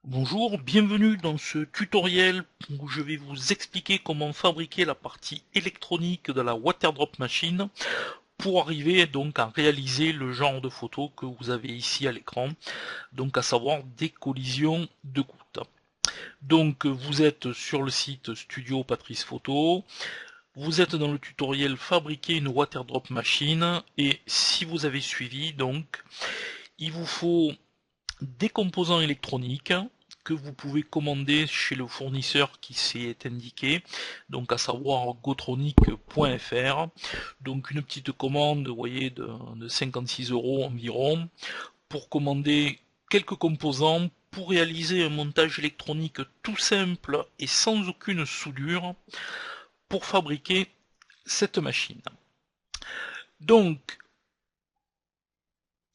Bonjour, bienvenue dans ce tutoriel où je vais vous expliquer comment fabriquer la partie électronique de la Water Drop Machine pour arriver donc à réaliser le genre de photos que vous avez ici à l'écran, donc à savoir des collisions de gouttes. Donc vous êtes sur le site Studio Patrice Photo, vous êtes dans le tutoriel fabriquer une Water Drop Machine et si vous avez suivi donc il vous faut des composants électroniques que vous pouvez commander chez le fournisseur qui s'est indiqué, donc à savoir gotronic.fr. Donc une petite commande, vous voyez, de 56 € environ, pour commander quelques composants pour réaliser un montage électronique tout simple et sans aucune soudure pour fabriquer cette machine. Donc,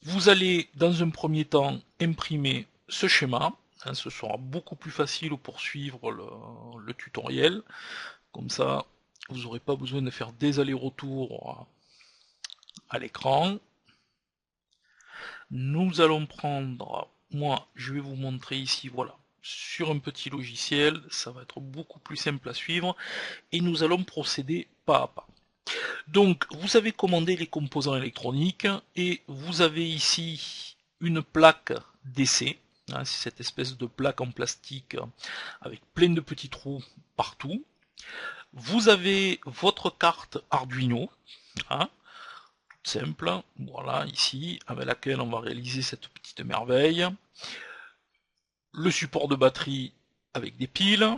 vous allez dans un premier temps imprimer ce schéma. Ce sera beaucoup plus facile pour suivre le tutoriel. Comme ça, vous n'aurez pas besoin de faire des allers-retours à l'écran. Nous allons prendre, moi je vais vous montrer ici, voilà, sur un petit logiciel, ça va être beaucoup plus simple à suivre, et nous allons procéder pas à pas. Donc, vous avez commandé les composants électroniques, et vous avez ici une plaque d'essai. C'est cette espèce de plaque en plastique avec plein de petits trous partout. Vous avez votre carte Arduino, hein, simple, voilà, ici, avec laquelle on va réaliser cette petite merveille. Le support de batterie avec des piles,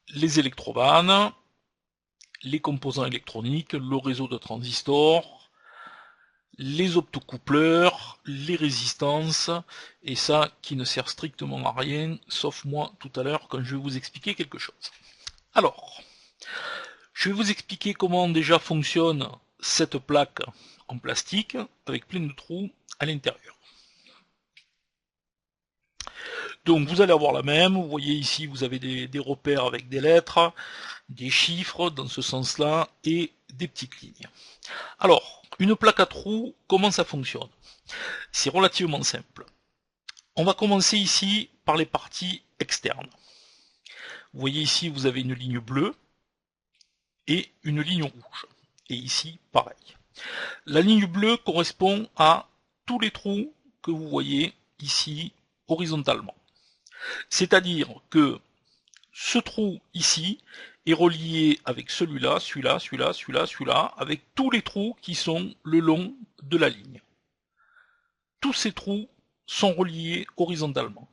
les électrovannes, les composants électroniques, le réseau de transistors, les optocoupleurs, les résistances, et ça qui ne sert strictement à rien, sauf moi tout à l'heure quand je vais vous expliquer quelque chose. Alors, je vais vous expliquer comment déjà fonctionne cette plaque en plastique avec plein de trous à l'intérieur. Donc vous allez avoir la même, vous voyez ici vous avez des repères avec des lettres, des chiffres dans ce sens-là et des petites lignes. Alors, une plaque à trous, comment ça fonctionne? C'est relativement simple. On va commencer ici par les parties externes. Vous voyez ici vous avez une ligne bleue et une ligne rouge. Et ici pareil. La ligne bleue correspond à tous les trous que vous voyez ici horizontalement. C'est-à-dire que ce trou ici est relié avec celui-là, celui-là, celui-là, celui-là, celui-là, avec tous les trous qui sont le long de la ligne. Tous ces trous sont reliés horizontalement.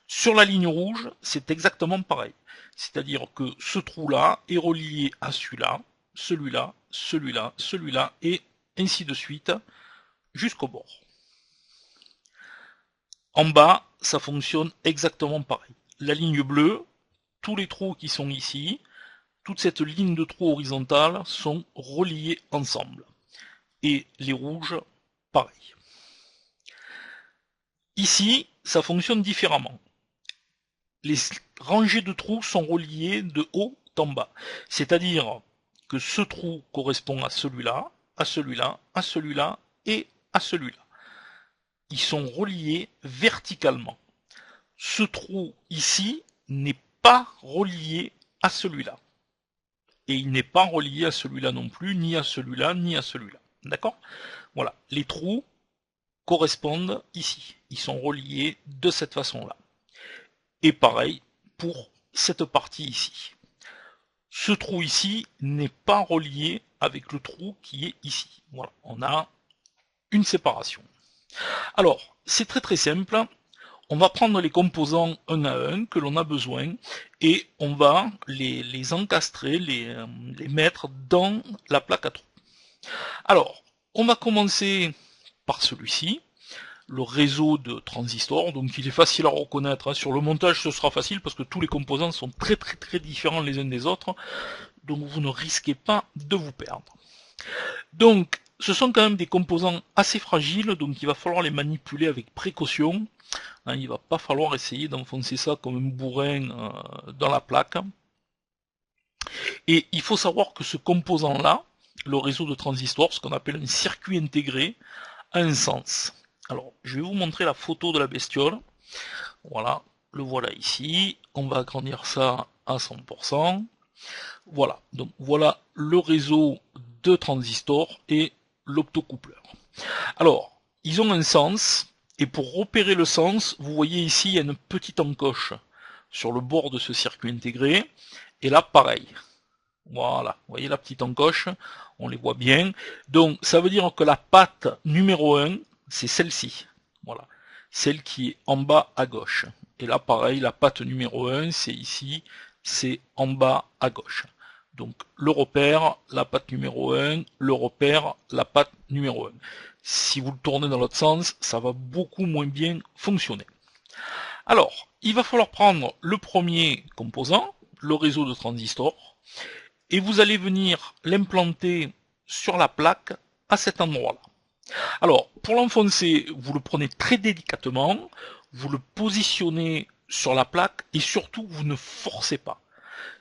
Sur la ligne rouge, c'est exactement pareil. C'est-à-dire que ce trou-là est relié à celui-là, celui-là, celui-là, celui-là, et ainsi de suite, jusqu'au bord. En bas, ça fonctionne exactement pareil. La ligne bleue, tous les trous qui sont ici, toute cette ligne de trous horizontale sont reliés ensemble. Et les rouges, pareil. Ici, ça fonctionne différemment. Les rangées de trous sont reliées de haut en bas. C'est-à-dire que ce trou correspond à celui-là, à celui-là, à celui-là et à celui-là. Ils sont reliés verticalement. Ce trou ici n'est pas relié à celui-là. Et il n'est pas relié à celui-là non plus, ni à celui-là, ni à celui-là. D'accord? Voilà. Les trous correspondent ici. Ils sont reliés de cette façon-là. Et pareil pour cette partie ici. Ce trou ici n'est pas relié avec le trou qui est ici. Voilà. On a une séparation. Alors, c'est très très simple. On va prendre les composants un à un que l'on a besoin et on va les encastrer, les mettre dans la plaque à trous. Alors, on va commencer par celui-ci, le réseau de transistors, donc il est facile à reconnaître. Sur le montage, ce sera facile parce que tous les composants sont très très très différents les uns des autres, donc vous ne risquez pas de vous perdre. Donc, ce sont quand même des composants assez fragiles, donc il va falloir les manipuler avec précaution. Il ne va pas falloir essayer d'enfoncer ça comme un bourrin dans la plaque. Et il faut savoir que ce composant-là, le réseau de transistors, ce qu'on appelle un circuit intégré, a un sens. Alors, je vais vous montrer la photo de la bestiole. Voilà, le voilà ici. On va agrandir ça à 100%. Voilà, donc voilà le réseau de transistors et l'optocoupleur. Alors, ils ont un sens, et pour repérer le sens, vous voyez ici, il y a une petite encoche sur le bord de ce circuit intégré, et là, pareil. Voilà, vous voyez la petite encoche, on les voit bien. Donc, ça veut dire que la patte numéro 1, c'est celle-ci. Voilà, celle qui est en bas à gauche. Et là, pareil, la patte numéro 1, c'est ici, c'est en bas à gauche. Donc, le repère, la patte numéro 1, le repère, la patte numéro 1. Si vous le tournez dans l'autre sens, ça va beaucoup moins bien fonctionner. Alors, il va falloir prendre le premier composant, le réseau de transistors, et vous allez venir l'implanter sur la plaque à cet endroit-là. Alors, pour l'enfoncer, vous le prenez très délicatement, vous le positionnez sur la plaque, et surtout, vous ne forcez pas.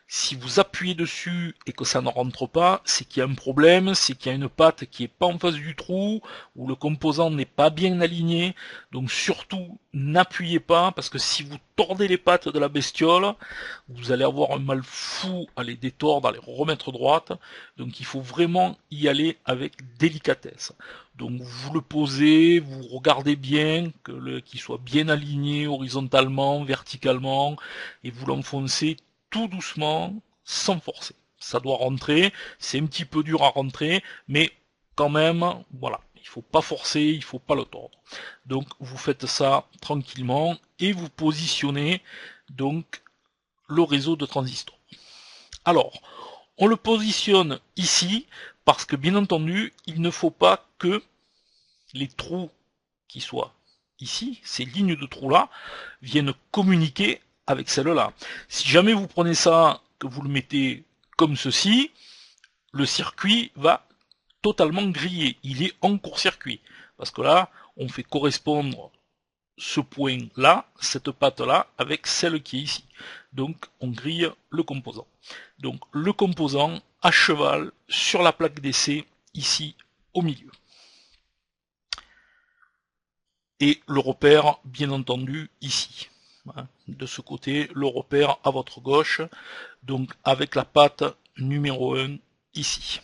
Si vous appuyez dessus et que ça ne rentre pas, c'est qu'il y a un problème, c'est qu'il y a une patte qui est pas en face du trou, ou le composant n'est pas bien aligné. Donc surtout, n'appuyez pas, parce que si vous tordez les pattes de la bestiole, vous allez avoir un mal fou à les détordre, à les remettre droites. Donc il faut vraiment y aller avec délicatesse. Donc vous le posez, vous regardez bien qu'il soit bien aligné horizontalement, verticalement, et vous l'enfoncez tout doucement, sans forcer. Ça doit rentrer, c'est un petit peu dur à rentrer, mais quand même, voilà, il faut pas forcer, il faut pas le tordre. Donc vous faites ça tranquillement et vous positionnez donc le réseau de transistors. Alors, on le positionne ici parce que bien entendu, il ne faut pas que les trous qui soient ici, ces lignes de trous là, viennent communiquer avec celle-là. Si jamais vous prenez ça, que vous le mettez comme ceci, le circuit va totalement griller. Il est en court-circuit. Parce que là, on fait correspondre ce point-là, cette patte-là, avec celle qui est ici. Donc, on grille le composant. Donc, le composant à cheval sur la plaque d'essai, ici, au milieu. Et le repère, bien entendu, ici. De ce côté, le repère à votre gauche, donc avec la patte numéro 1 ici.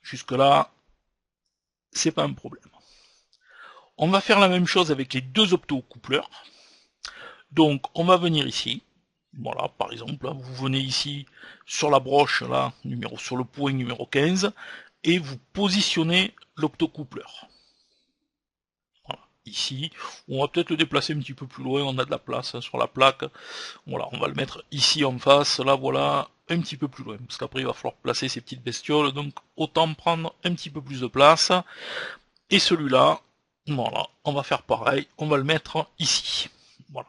Jusque là, c'est pas un problème. On va faire la même chose avec les deux optocoupleurs. Donc on va venir ici. Voilà, par exemple, vous venez ici sur la broche, là, sur le point numéro 15, et vous positionnez l'optocoupleur. Ici, on va peut-être le déplacer un petit peu plus loin, on a de la place sur la plaque, voilà, on va le mettre ici en face, là voilà, un petit peu plus loin, parce qu'après il va falloir placer ces petites bestioles, donc autant prendre un petit peu plus de place, et celui-là, voilà, on va faire pareil, on va le mettre ici, voilà.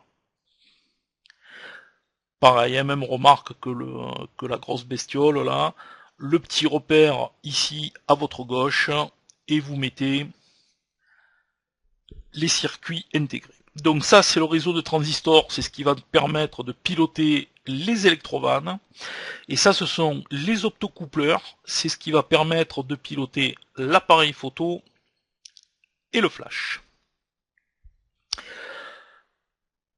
Pareil, même remarque que la grosse bestiole là, le petit repère ici à votre gauche, et vous mettez les circuits intégrés. Donc ça, c'est le réseau de transistors, c'est ce qui va permettre de piloter les électrovannes. Et ça, ce sont les optocoupleurs, c'est ce qui va permettre de piloter l'appareil photo et le flash.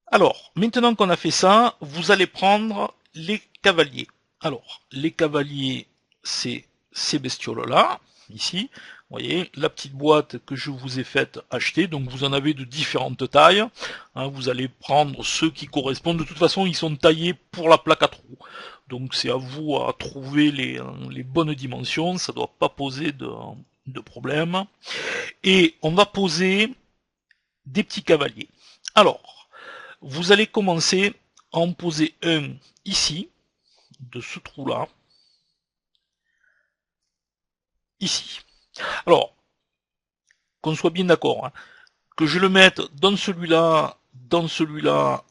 Alors, maintenant qu'on a fait ça, vous allez prendre les cavaliers. Alors, les cavaliers, c'est ces bestioles-là, ici. Vous voyez, la petite boîte que je vous ai faite acheter, donc vous en avez de différentes tailles. Vous allez prendre ceux qui correspondent. De toute façon, ils sont taillés pour la plaque à trous. Donc c'est à vous à trouver les bonnes dimensions, ça ne doit pas poser de problème. Et on va poser des petits cavaliers. Alors, vous allez commencer à en poser un ici, de ce trou-là, ici. Alors, qu'on soit bien d'accord, que je le mette dans celui-là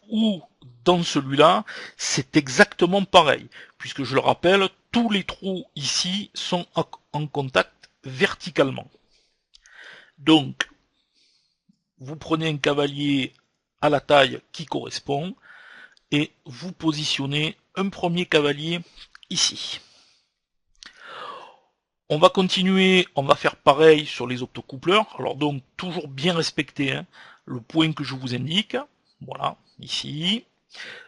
ou dans celui-là, c'est exactement pareil, puisque je le rappelle, tous les trous ici sont en contact verticalement. Donc, vous prenez un cavalier à la taille qui correspond, et vous positionnez un premier cavalier ici. On va continuer, on va faire pareil sur les optocoupleurs. Alors donc toujours bien respecter le point que je vous indique. Voilà, ici.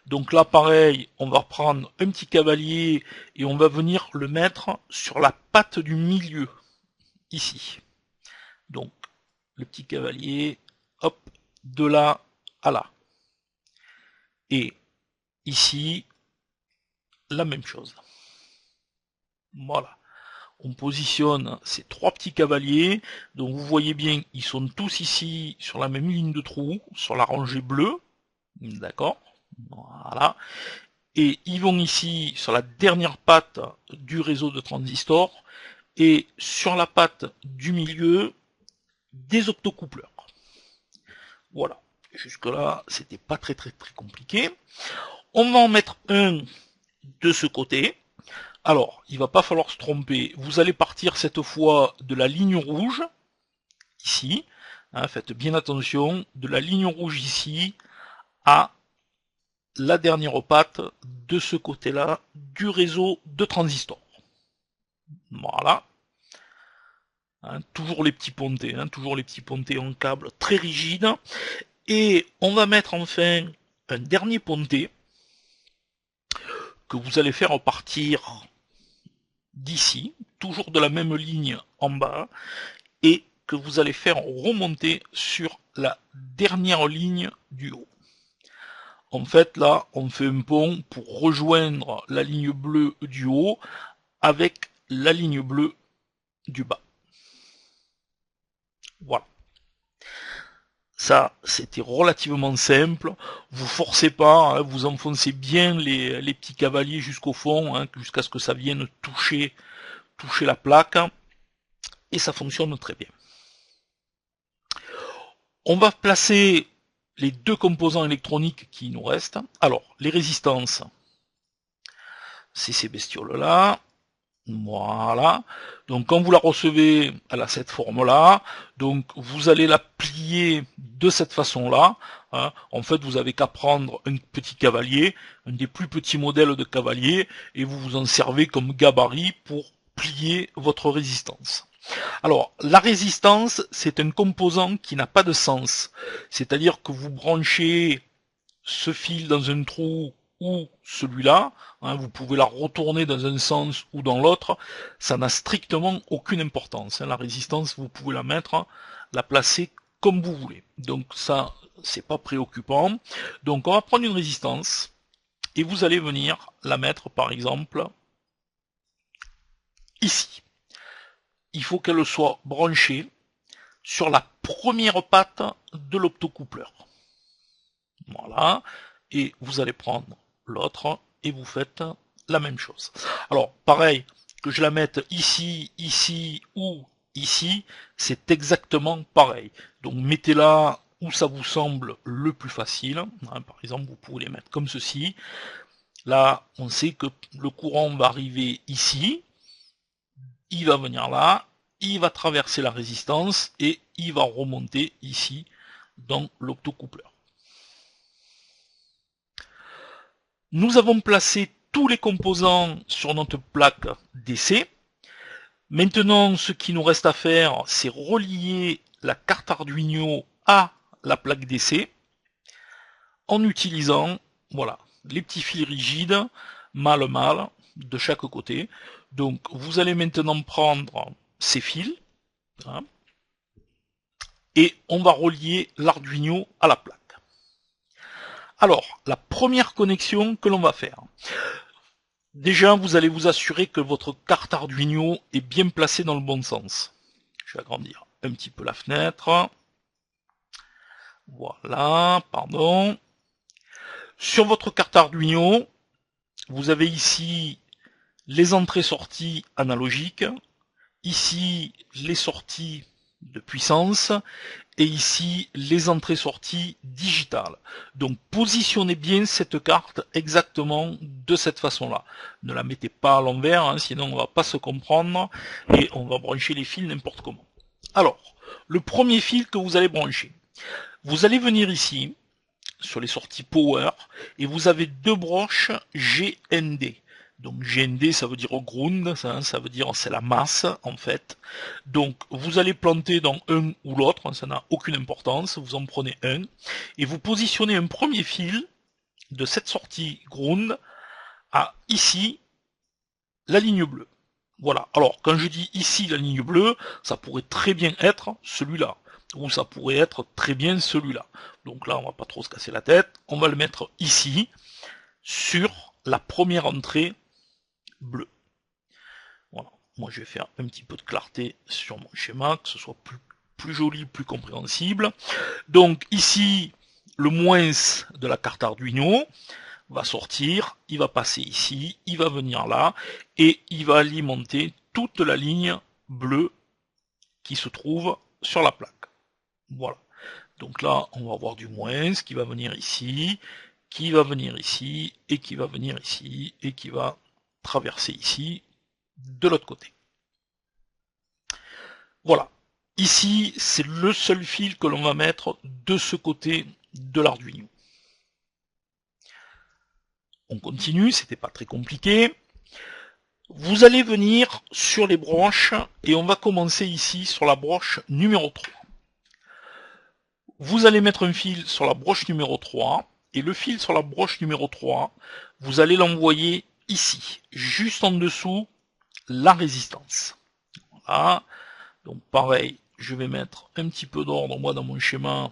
Donc là, pareil, on va prendre un petit cavalier et on va venir le mettre sur la patte du milieu, ici. Donc, le petit cavalier, hop, de là à là. Et ici, la même chose. Voilà. On positionne ces trois petits cavaliers. Donc vous voyez bien, ils sont tous ici sur la même ligne de trou, sur la rangée bleue. D'accord. Voilà. Et ils vont ici sur la dernière patte du réseau de transistors et sur la patte du milieu des optocoupleurs. Voilà. Jusque là, c'était pas très compliqué. On va en mettre un de ce côté. Alors, il va pas falloir se tromper. Vous allez partir cette fois de la ligne rouge, ici. Hein, faites bien attention, de la ligne rouge ici à la dernière patte de ce côté-là du réseau de transistors. Voilà. Hein, toujours les petits pontés, toujours les petits pontés en câble très rigides. Et on va mettre enfin un dernier ponté que vous allez faire partir d'ici, toujours de la même ligne en bas, et que vous allez faire remonter sur la dernière ligne du haut. En fait, là, on fait un pont pour rejoindre la ligne bleue du haut avec la ligne bleue du bas. Voilà. Ça, c'était relativement simple. Vous forcez pas, hein, vous enfoncez bien les petits cavaliers jusqu'au fond, hein, jusqu'à ce que ça vienne toucher la plaque. Et ça fonctionne très bien. On va placer les deux composants électroniques qui nous restent. Alors, les résistances, c'est ces bestioles-là. Voilà. Donc quand vous la recevez, elle a cette forme-là. Donc vous allez la plier de cette façon-là. Hein. En fait, vous avez qu'à prendre un petit cavalier, un des plus petits modèles de cavalier, et vous vous en servez comme gabarit pour plier votre résistance. Alors, la résistance, c'est un composant qui n'a pas de sens. C'est-à-dire que vous branchez ce fil dans un trou ou celui-là, hein, vous pouvez la retourner dans un sens ou dans l'autre, ça n'a strictement aucune importance. Hein, la résistance, vous pouvez la mettre, la placer comme vous voulez. Donc ça, c'est pas préoccupant. Donc on va prendre une résistance et vous allez venir la mettre, par exemple, ici. Il faut qu'elle soit branchée sur la première patte de l'optocoupleur. Voilà. Et vous allez prendre l'autre et vous faites la même chose. Alors, pareil, que je la mette ici, ici ou ici, c'est exactement pareil. Donc, mettez-la où ça vous semble le plus facile. Par exemple, vous pouvez les mettre comme ceci. Là, on sait que le courant va arriver ici, il va venir là, il va traverser la résistance et il va remonter ici dans l'optocoupleur. Nous avons placé tous les composants sur notre plaque DC. Maintenant, ce qui nous reste à faire, c'est relier la carte Arduino à la plaque DC en utilisant, voilà, les petits fils rigides, mâle de chaque côté. Donc, vous allez maintenant prendre ces fils, hein, et on va relier l'Arduino à la plaque. Alors, la première connexion que l'on va faire. Déjà, vous allez vous assurer que votre carte Arduino est bien placée dans le bon sens. Je vais agrandir un petit peu la fenêtre. Voilà, pardon. Sur votre carte Arduino, vous avez ici les entrées-sorties analogiques, ici les sorties de puissance, et ici les entrées-sorties digitales. Donc positionnez bien cette carte exactement de cette façon-là. Ne la mettez pas à l'envers, hein, sinon on va pas se comprendre et on va brancher les fils n'importe comment. Alors, le premier fil que vous allez brancher, vous allez venir ici sur les sorties power et vous avez deux broches GND. Donc GND, ça veut dire ground, ça veut dire c'est la masse en fait. Donc vous allez planter dans un ou l'autre, ça n'a aucune importance, vous en prenez un, et vous positionnez un premier fil de cette sortie ground à ici, la ligne bleue. Voilà, alors quand je dis ici la ligne bleue, ça pourrait très bien être celui-là, ou ça pourrait être très bien celui-là. Donc là, on va pas trop se casser la tête, on va le mettre ici, sur la première entrée bleue. Voilà, moi je vais faire un petit peu de clarté sur mon schéma, que ce soit plus joli, plus compréhensible. Donc ici, le moins de la carte Arduino va sortir, il va passer ici, il va venir là, et il va alimenter toute la ligne bleue qui se trouve sur la plaque. Voilà. Donc là, on va avoir du moins qui va venir ici, qui va venir ici, et qui va venir ici, et qui va traverser ici, de l'autre côté. Voilà. Ici, c'est le seul fil que l'on va mettre de ce côté de l'Arduino. On continue, c'était pas très compliqué. Vous allez venir sur les broches et on va commencer ici sur la broche numéro 3. Vous allez mettre un fil sur la broche numéro 3 et le fil sur la broche numéro 3, vous allez l'envoyer ici, juste en dessous la résistance. Voilà. Donc pareil, je vais mettre un petit peu d'ordre moi dans mon schéma.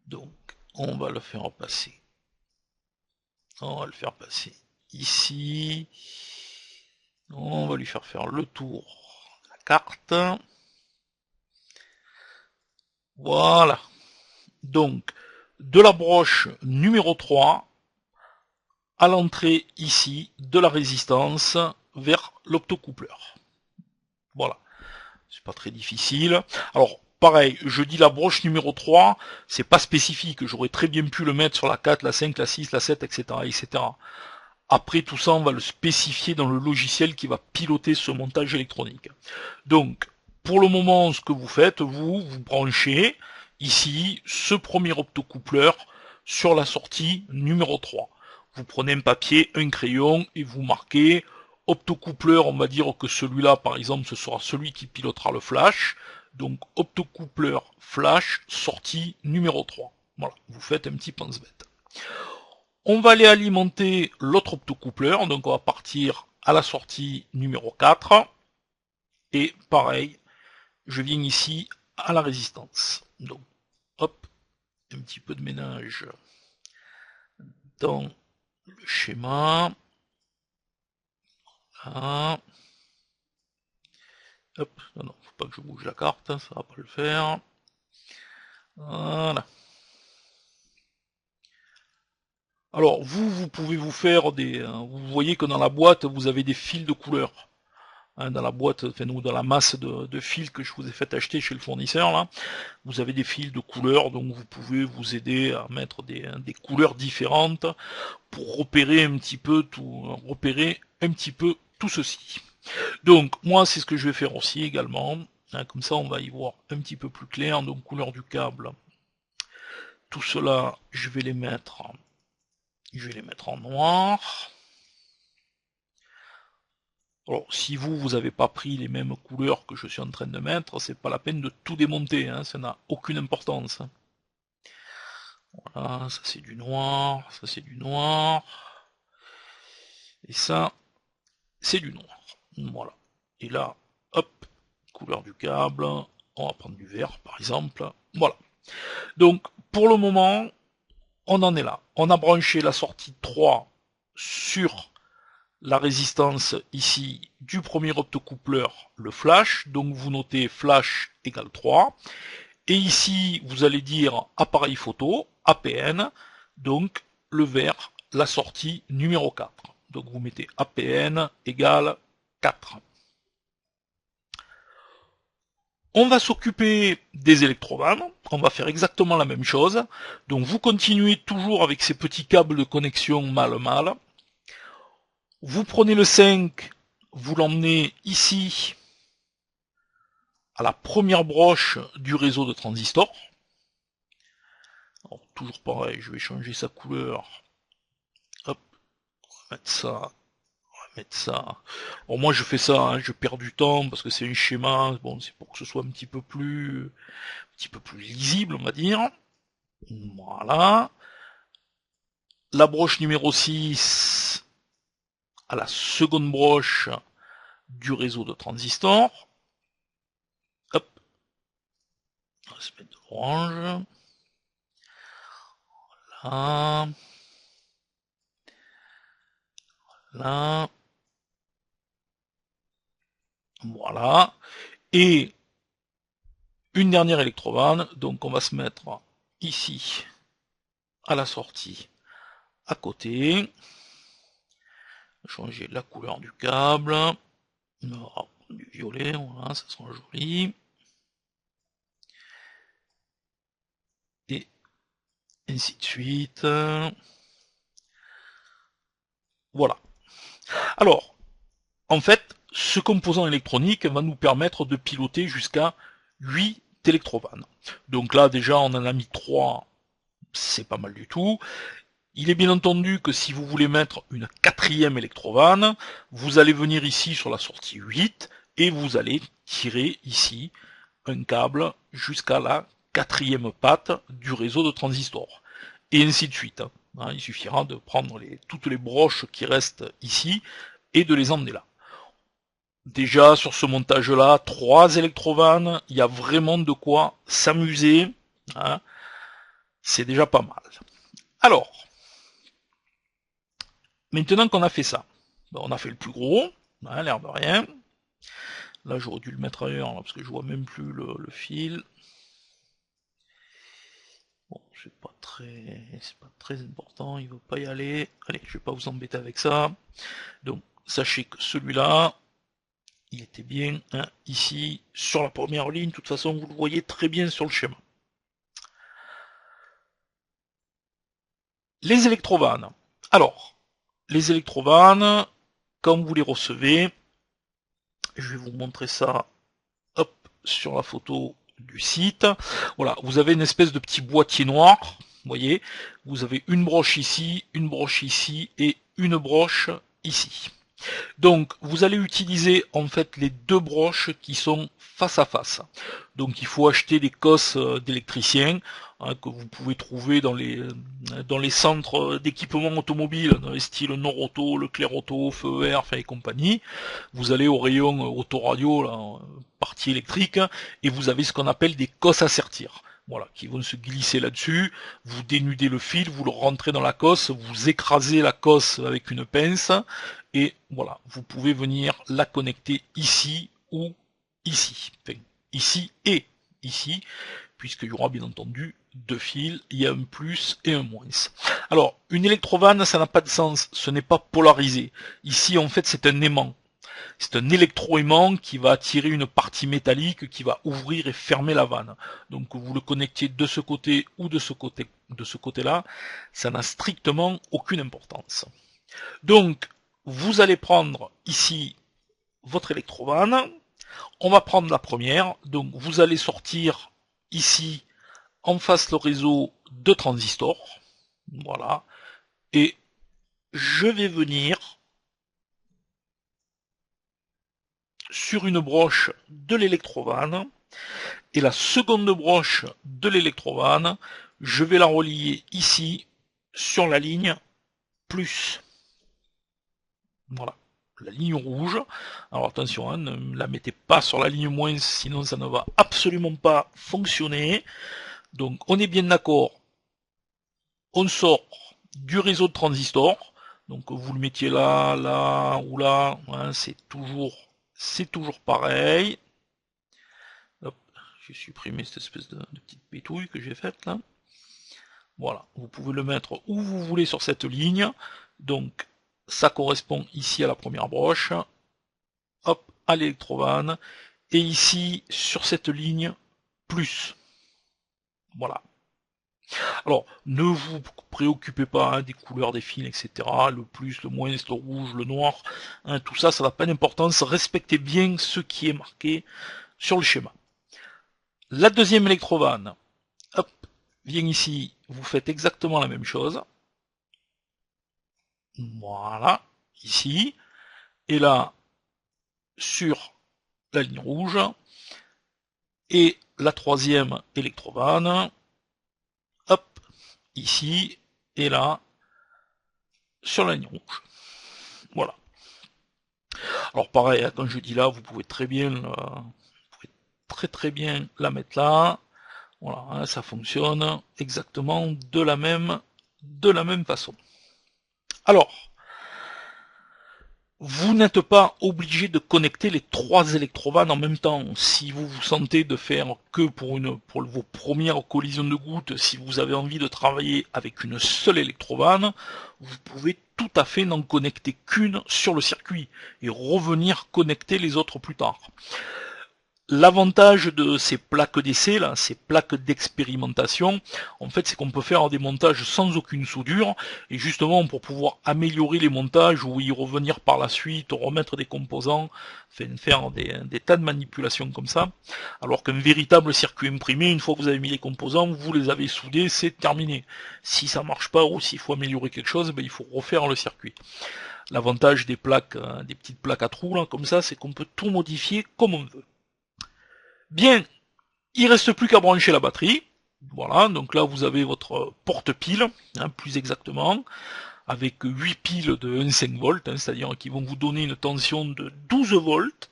Donc on va le faire passer. On va le faire passer ici. On va lui faire le tour de la carte. Voilà. Donc, de la broche numéro 3 à l'entrée ici de la résistance vers l'optocoupleur. Voilà. C'est pas très difficile. Alors, pareil, je dis la broche numéro 3, c'est pas spécifique. J'aurais très bien pu le mettre sur la 4, la 5, la 6, la 7, etc., etc. Après, tout ça, on va le spécifier dans le logiciel qui va piloter ce montage électronique. Donc, pour le moment, ce que vous faites, vous branchez ici ce premier optocoupleur sur la sortie numéro 3. Vous prenez un papier, un crayon et vous marquez optocoupleur, on va dire que celui-là, par exemple, ce sera celui qui pilotera le flash. Donc, optocoupleur flash, sortie numéro 3. Voilà, vous faites un petit pense-bête. On va aller alimenter l'autre optocoupleur, donc on va partir à la sortie numéro 4. Et pareil, je viens ici à la résistance. Donc, hop, un petit peu de ménage dans le schéma. Voilà. Hop, non, faut pas que je bouge la carte, ça va pas le faire. Voilà. Alors, vous pouvez vous faire des... Vous voyez que dans la boîte, vous avez des fils de couleur. Dans la boîte, enfin, ou dans la masse de fils que je vous ai fait acheter chez le fournisseur, là, vous avez des fils de couleurs, donc vous pouvez vous aider à mettre des couleurs différentes pour repérer un petit peu tout ceci. Donc moi c'est ce que je vais faire aussi également, comme ça on va y voir un petit peu plus clair. Donc couleur du câble, tout cela je vais les mettre en noir. Alors si vous n'avez pas pris les mêmes couleurs que je suis en train de mettre, c'est pas la peine de tout démonter, ça n'a aucune importance. Voilà, ça c'est du noir, ça c'est du noir, et ça c'est du noir. Voilà. Et là, hop, couleur du câble, on va prendre du vert par exemple. Voilà. Donc pour le moment, on en est là. On a branché la sortie 3 sur la résistance ici du premier optocoupleur, le flash. Donc vous notez flash égale 3. Et ici, vous allez dire appareil photo, APN, donc le vert, la sortie numéro 4. Donc vous mettez APN égale 4. On va s'occuper des électrobandes, on va faire exactement la même chose. Donc vous continuez toujours avec ces petits câbles de connexion mâle-mâle. Vous prenez le 5, vous l'emmenez ici, à la première broche du réseau de transistors. Alors, toujours pareil, je vais changer sa couleur. Hop, on va mettre ça mettre ça. Bon, moi je fais ça, hein, je perds du temps parce que c'est un schéma, bon, c'est pour que ce soit un petit peu plus lisible, on va dire. Voilà. La broche numéro 6 à la seconde broche du réseau de transistors. Hop. On va se mettre de l'orange. Là. Là. Voilà. Et une dernière électrobahn, donc on va se mettre ici à la sortie à côté, changer la couleur du câble, on va prendre du violet, voilà, ça sera joli, et ainsi de suite, voilà. Alors, en fait, ce composant électronique va nous permettre de piloter jusqu'à 8 électrobahns. Donc là, déjà, on en a mis 3, c'est pas mal du tout. Il est bien entendu que si vous voulez mettre une quatrième électrobahn, vous allez venir ici sur la sortie 8 et vous allez tirer ici un câble jusqu'à la quatrième patte du réseau de transistors. Et ainsi de suite. Il suffira de prendre toutes les broches qui restent ici et de les emmener là. Déjà sur ce montage-là, 3 électrovannes, il y a vraiment de quoi s'amuser. C'est déjà pas mal. Alors, maintenant qu'on a fait ça, on a fait le plus gros, l'air de rien. Là j'aurais dû le mettre ailleurs là, parce que je vois même plus le fil. Bon, c'est pas très important, il veut pas y aller. Allez, je vais pas vous embêter avec ça. Donc sachez que celui-là, il était bien ici sur la première ligne. De toute façon, vous le voyez très bien sur le schéma. Les électrovannes. Alors, les électrovannes, quand vous les recevez, je vais vous montrer ça, hop, sur la photo du site. Voilà, vous avez une espèce de petit boîtier noir, vous voyez, vous avez une broche ici et une broche ici. Donc vous allez utiliser en fait les deux broches qui sont face à face. Donc il faut acheter des cosses d'électriciens que vous pouvez trouver dans les centres d'équipement automobile, dans les styles Nord-Auto, Leclerc Auto, FER, et compagnie. Vous allez au rayon autoradio, là, partie électrique, et vous avez ce qu'on appelle des cosses à sertir. Voilà, qui vont se glisser là-dessus, vous dénudez le fil, vous le rentrez dans la cosse, vous écrasez la cosse avec une pince, et voilà, vous pouvez venir la connecter ici ou ici. Enfin, ici et ici, puisqu'il y aura bien entendu deux fils, il y a un plus et un moins. Alors, une électrovanne, ça n'a pas de sens, ce n'est pas polarisé. Ici, en fait, c'est un aimant. C'est un électroaimant qui va attirer une partie métallique qui va ouvrir et fermer la vanne. Donc que vous le connectiez de ce côté ou de ce côté-là, ça n'a strictement aucune importance. Donc vous allez prendre ici votre électrovanne. On va prendre la première. Donc vous allez sortir ici en face le réseau de transistors. Voilà. Et je vais venir sur une broche de l'électrovanne, et la seconde broche de l'électrovanne, je vais la relier ici sur la ligne plus. Voilà, la ligne rouge. Alors attention, ne la mettez pas sur la ligne moins, sinon ça ne va absolument pas fonctionner. Donc on est bien d'accord, on sort du réseau de transistors. Donc vous le mettiez là, là ou là, c'est toujours pareil. Hop, j'ai supprimé cette espèce de petite pétouille que j'ai faite là. Voilà, vous pouvez le mettre où vous voulez sur cette ligne. Donc ça correspond ici à la première broche. Hop, à l'électrovanne. Et ici, sur cette ligne, plus. Voilà. Alors, ne vous préoccupez pas des couleurs des fils, etc. Le plus, le moins, le rouge, le noir. Tout ça, ça n'a pas d'importance. Respectez bien ce qui est marqué sur le schéma. La deuxième électrovanne, hop, vient ici, vous faites exactement la même chose. Voilà, ici. est là sur la ligne rouge, et la troisième électrovanne, hop, ici, et là, sur la ligne rouge. Voilà. Alors pareil, quand je dis là, vous pouvez très bien la mettre là. Voilà, ça fonctionne exactement de la même façon. Alors, vous n'êtes pas obligé de connecter les 3 électrovannes en même temps. Si vous vous sentez de faire que pour vos premières collisions de gouttes, si vous avez envie de travailler avec une seule électrovanne, vous pouvez tout à fait n'en connecter qu'une sur le circuit et revenir connecter les autres plus tard. L'avantage de ces plaques d'essai, là, ces plaques d'expérimentation, en fait, c'est qu'on peut faire des montages sans aucune soudure, et justement, pour pouvoir améliorer les montages, ou y revenir par la suite, remettre des composants, faire des tas de manipulations comme ça, alors qu'un véritable circuit imprimé, une fois que vous avez mis les composants, vous les avez soudés, c'est terminé. Si ça marche pas, ou s'il faut améliorer quelque chose, ben, il faut refaire le circuit. L'avantage des plaques, des petites plaques à trous, là, comme ça, c'est qu'on peut tout modifier comme on veut. Bien, il reste plus qu'à brancher la batterie. Voilà, donc là vous avez votre porte-pile, plus exactement, avec 8 piles de 1,5 volts, c'est-à-dire qui vont vous donner une tension de 12 volts.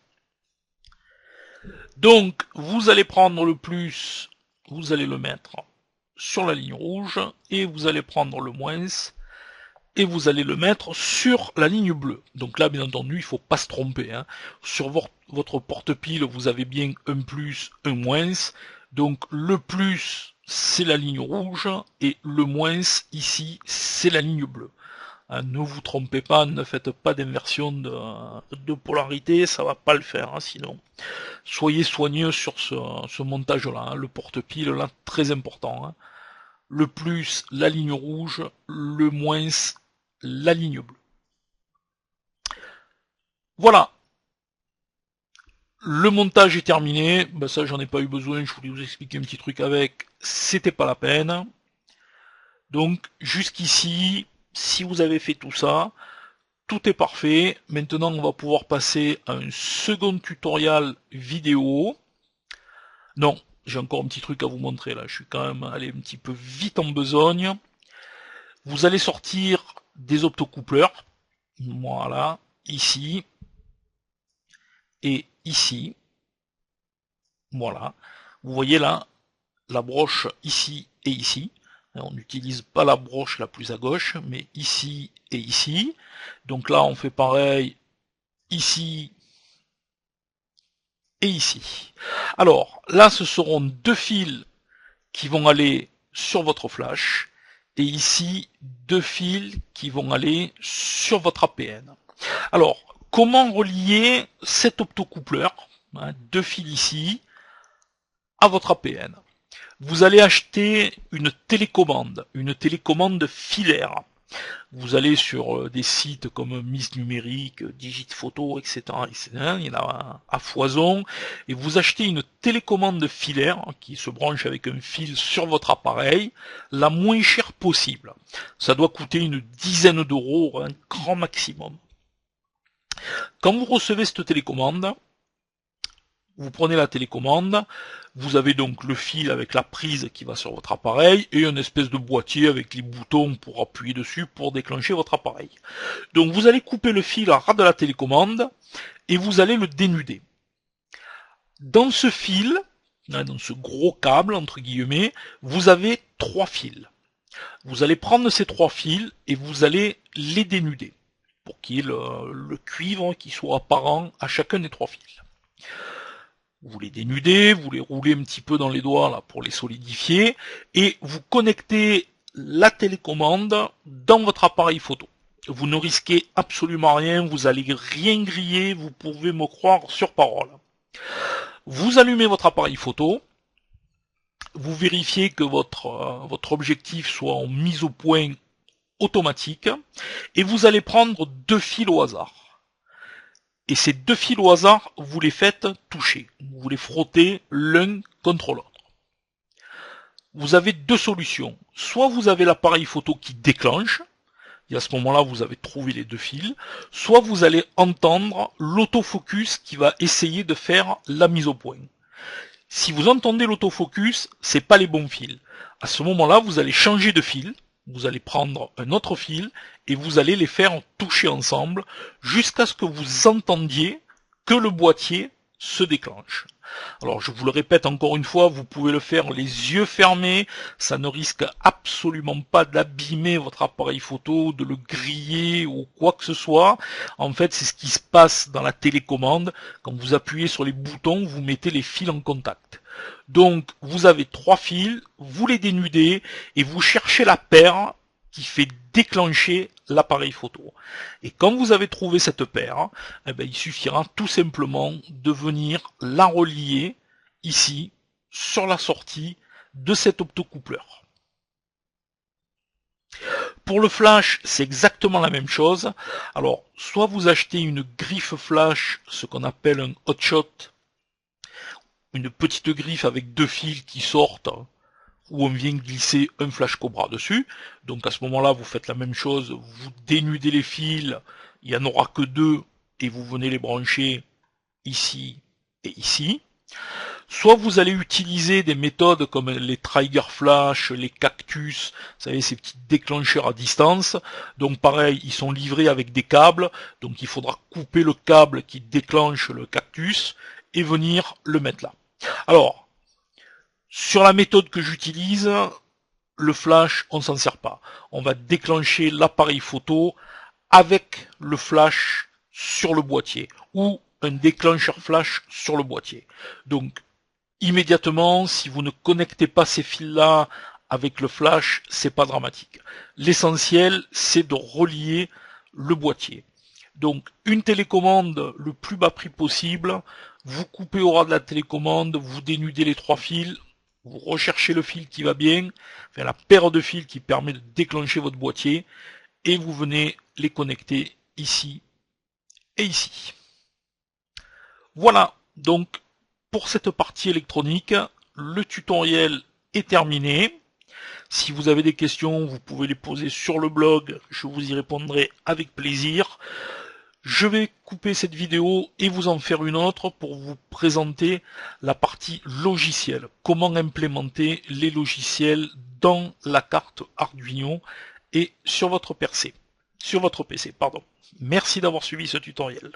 Donc vous allez prendre le plus, vous allez le mettre sur la ligne rouge, et vous allez prendre le moins, et vous allez le mettre sur la ligne bleue. Donc là, bien entendu, il ne faut pas se tromper. Sur votre porte-pile, vous avez bien un plus, un moins. Donc le plus, c'est la ligne rouge, et le moins, ici, c'est la ligne bleue. Ne vous trompez pas, ne faites pas d'inversion de polarité, ça va pas le faire, sinon. Soyez soigneux sur ce montage-là, le porte-pile, là, très important. Le plus, la ligne rouge, le moins, la ligne bleue. Voilà. Le montage est terminé. Ben ça, j'en ai pas eu besoin. Je voulais vous expliquer un petit truc avec. C'était pas la peine. Donc, jusqu'ici, si vous avez fait tout ça, tout est parfait. Maintenant, on va pouvoir passer à un second tutoriel vidéo. Non, j'ai encore un petit truc à vous montrer là. Je suis quand même allé un petit peu vite en besogne. Vous allez sortir des optocoupleurs. Voilà, ici. Et ici, voilà, vous voyez là, la broche ici et ici. On n'utilise pas la broche la plus à gauche, mais ici et ici. Donc là, on fait pareil ici et ici. Alors, là, ce seront 2 fils qui vont aller sur votre flash, et ici, 2 fils qui vont aller sur votre APN. Alors, comment relier cet optocoupleur, 2 fils ici, à votre APN? Vous allez acheter une télécommande filaire. Vous allez sur des sites comme Miss Numérique, Digit Photo, etc., etc. Il y en a à foison. Et vous achetez une télécommande filaire qui se branche avec un fil sur votre appareil, la moins chère possible. Ça doit coûter une dizaine d'euros, un grand maximum. Quand vous recevez cette télécommande, vous prenez la télécommande, vous avez donc le fil avec la prise qui va sur votre appareil et une espèce de boîtier avec les boutons pour appuyer dessus pour déclencher votre appareil. Donc vous allez couper le fil à ras de la télécommande et vous allez le dénuder. Dans ce fil, dans ce gros câble entre guillemets, vous avez 3 fils. Vous allez prendre ces 3 fils et vous allez les dénuder pour qu'il y ait le cuivre qui soit apparent à chacun des 3 fils. Vous les dénudez, vous les roulez un petit peu dans les doigts là pour les solidifier, et vous connectez la télécommande dans votre appareil photo. Vous ne risquez absolument rien, vous allez rien griller, vous pouvez me croire sur parole. Vous allumez votre appareil photo, vous vérifiez que votre objectif soit en mise au point automatique, et vous allez prendre 2 fils au hasard. Et ces 2 fils au hasard, vous les faites toucher. Vous les frottez l'un contre l'autre. Vous avez 2 solutions. Soit vous avez l'appareil photo qui déclenche, et à ce moment-là vous avez trouvé les deux fils, soit vous allez entendre l'autofocus qui va essayer de faire la mise au point. Si vous entendez l'autofocus, c'est pas les bons fils. À ce moment-là, vous allez changer de fil, vous allez prendre un autre fil et vous allez les faire toucher ensemble jusqu'à ce que vous entendiez que le boîtier se déclenche. Alors je vous le répète encore une fois, vous pouvez le faire les yeux fermés, ça ne risque absolument pas d'abîmer votre appareil photo, de le griller ou quoi que ce soit. En fait, c'est ce qui se passe dans la télécommande. Quand vous appuyez sur les boutons, vous mettez les fils en contact. Donc vous avez trois fils, vous les dénudez et vous cherchez la paire qui fait déclencher l'appareil photo. Et quand vous avez trouvé cette paire, eh ben, il suffira tout simplement de venir la relier ici sur la sortie de cet optocoupleur. Pour le flash, c'est exactement la même chose. Alors, soit vous achetez une griffe flash, ce qu'on appelle un hotshot, une petite griffe avec deux fils qui sortent, où on vient glisser un flash Cobra dessus. Donc à ce moment-là, vous faites la même chose, vous dénudez les fils, il n'y en aura que deux, et vous venez les brancher ici et ici. Soit vous allez utiliser des méthodes comme les Trigger Flash, les Cactus, vous savez, ces petits déclencheurs à distance. Donc pareil, ils sont livrés avec des câbles, donc il faudra couper le câble qui déclenche le Cactus et venir le mettre là. Alors, sur la méthode que j'utilise, le flash, on s'en sert pas. On va déclencher l'appareil photo avec le flash sur le boîtier ou un déclencheur flash sur le boîtier. Donc, immédiatement, si vous ne connectez pas ces fils-là avec le flash, c'est pas dramatique. L'essentiel, c'est de relier le boîtier. Donc, une télécommande le plus bas prix possible, vous coupez au ras de la télécommande, vous dénudez les trois fils, vous recherchez le fil qui va bien, enfin la paire de fils qui permet de déclencher votre boîtier, et vous venez les connecter ici et ici. Voilà, donc pour cette partie électronique, le tutoriel est terminé. Si vous avez des questions, vous pouvez les poser sur le blog, je vous y répondrai avec plaisir. Je vais couper cette vidéo et vous en faire une autre pour vous présenter la partie logicielle. Comment implémenter les logiciels dans la carte Arduino et sur votre PC. Merci d'avoir suivi ce tutoriel.